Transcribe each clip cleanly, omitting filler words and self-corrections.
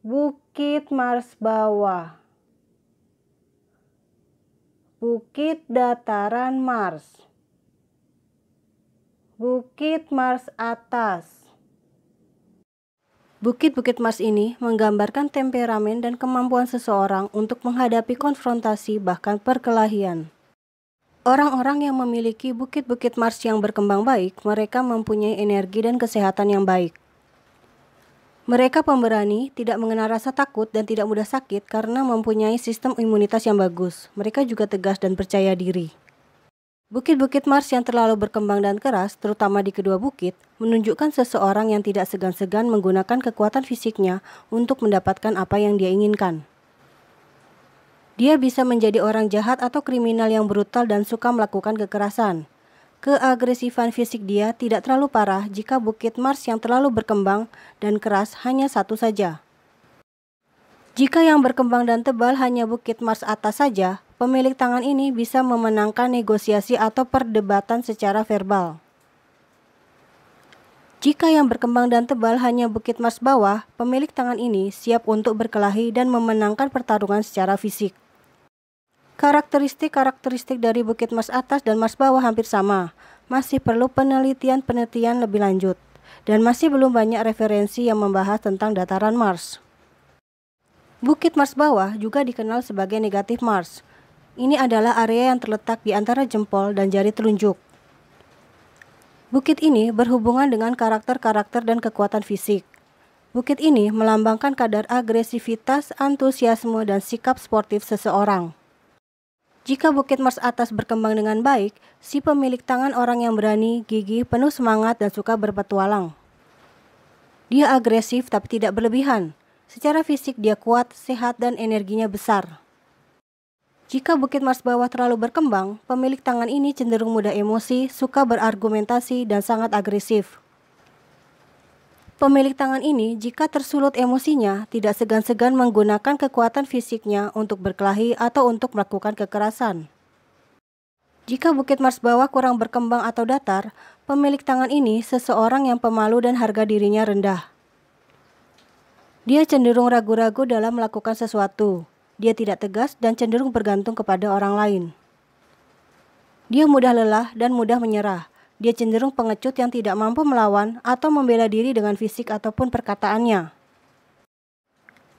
Bukit Mars Bawah, Bukit Dataran Mars, Bukit Mars Atas. Bukit-bukit Mars ini menggambarkan temperamen dan kemampuan seseorang untuk menghadapi konfrontasi bahkan perkelahian. Orang-orang yang memiliki bukit-bukit Mars yang berkembang baik, mereka mempunyai energi dan kesehatan yang baik. Mereka pemberani, tidak mengenal rasa takut dan tidak mudah sakit karena mempunyai sistem imunitas yang bagus. Mereka juga tegas dan percaya diri. Bukit-bukit Mars yang terlalu berkembang dan keras, terutama di kedua bukit, menunjukkan seseorang yang tidak segan-segan menggunakan kekuatan fisiknya untuk mendapatkan apa yang dia inginkan. Dia bisa menjadi orang jahat atau kriminal yang brutal dan suka melakukan kekerasan. Keagresifan fisik dia tidak terlalu parah jika bukit Mars yang terlalu berkembang dan keras hanya satu saja. Jika yang berkembang dan tebal hanya bukit Mars atas saja, pemilik tangan ini bisa memenangkan negosiasi atau perdebatan secara verbal. Jika yang berkembang dan tebal hanya bukit Mars bawah, pemilik tangan ini siap untuk berkelahi dan memenangkan pertarungan secara fisik. Karakteristik-karakteristik dari bukit Mars atas dan Mars bawah hampir sama. Masih perlu penelitian lebih lanjut, dan masih belum banyak referensi yang membahas tentang dataran Mars. Bukit Mars bawah juga dikenal sebagai negatif Mars. Ini adalah area yang terletak di antara jempol dan jari telunjuk. Bukit ini berhubungan dengan karakter-karakter dan kekuatan fisik. Bukit ini melambangkan kadar agresivitas, antusiasme, dan sikap sportif seseorang. Jika bukit Mars atas berkembang dengan baik, si pemilik tangan orang yang berani, gigih, penuh semangat, dan suka berpetualang. Dia agresif tapi tidak berlebihan. Secara fisik dia kuat, sehat, dan energinya besar. Jika bukit Mars bawah terlalu berkembang, pemilik tangan ini cenderung mudah emosi, suka berargumentasi, dan sangat agresif. Pemilik tangan ini jika tersulut emosinya, tidak segan-segan menggunakan kekuatan fisiknya untuk berkelahi atau untuk melakukan kekerasan. Jika bukit Mars bawah kurang berkembang atau datar, pemilik tangan ini seseorang yang pemalu dan harga dirinya rendah. Dia cenderung ragu-ragu dalam melakukan sesuatu. Dia tidak tegas dan cenderung bergantung kepada orang lain. Dia mudah lelah dan mudah menyerah. Dia cenderung pengecut yang tidak mampu melawan atau membela diri dengan fisik ataupun perkataannya.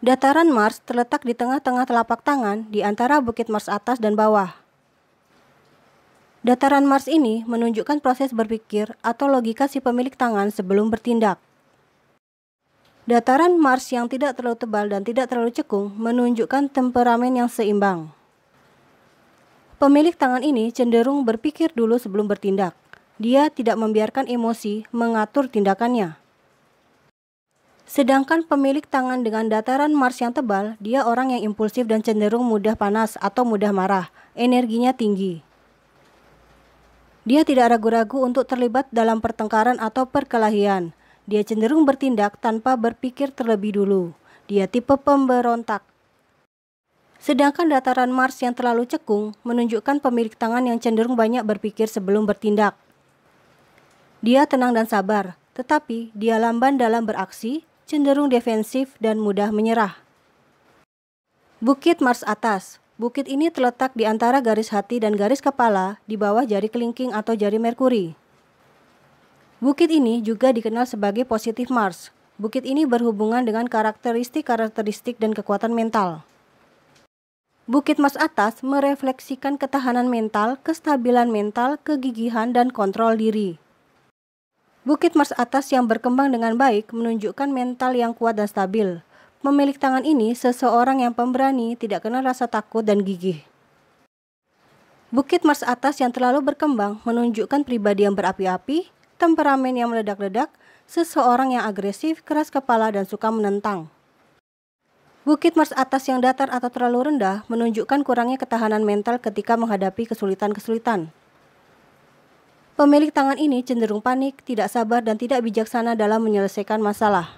Dataran Mars terletak di tengah-tengah telapak tangan di antara bukit Mars atas dan bawah. Dataran Mars ini menunjukkan proses berpikir atau logika si pemilik tangan sebelum bertindak. Dataran Mars yang tidak terlalu tebal dan tidak terlalu cekung menunjukkan temperamen yang seimbang. Pemilik tangan ini cenderung berpikir dulu sebelum bertindak. Dia tidak membiarkan emosi mengatur tindakannya. Sedangkan pemilik tangan dengan dataran Mars yang tebal, dia orang yang impulsif dan cenderung mudah panas atau mudah marah. Energinya tinggi. Dia tidak ragu-ragu untuk terlibat dalam pertengkaran atau perkelahian. Dia cenderung bertindak tanpa berpikir terlebih dulu. Dia tipe pemberontak. Sedangkan dataran Mars yang terlalu cekung menunjukkan pemilik tangan yang cenderung banyak berpikir sebelum bertindak. Dia tenang dan sabar, tetapi dia lamban dalam beraksi, cenderung defensif dan mudah menyerah. Bukit Mars atas. Bukit ini terletak di antara garis hati dan garis kepala di bawah jari kelingking atau jari Merkuri. Bukit ini juga dikenal sebagai positif Mars. Bukit ini berhubungan dengan karakteristik dan kekuatan mental. Bukit Mars atas merefleksikan ketahanan mental, kestabilan mental, kegigihan, dan kontrol diri. Bukit Mars atas yang berkembang dengan baik menunjukkan mental yang kuat dan stabil. Pemilik tangan ini seseorang yang pemberani, tidak kenal rasa takut dan gigih. Bukit Mars atas yang terlalu berkembang menunjukkan pribadi yang berapi-api, temperamen yang meledak-ledak, seseorang yang agresif, keras kepala, dan suka menentang. Bukit Mars atas yang datar atau terlalu rendah menunjukkan kurangnya ketahanan mental ketika menghadapi kesulitan-kesulitan. Pemilik tangan ini cenderung panik, tidak sabar, dan tidak bijaksana dalam menyelesaikan masalah.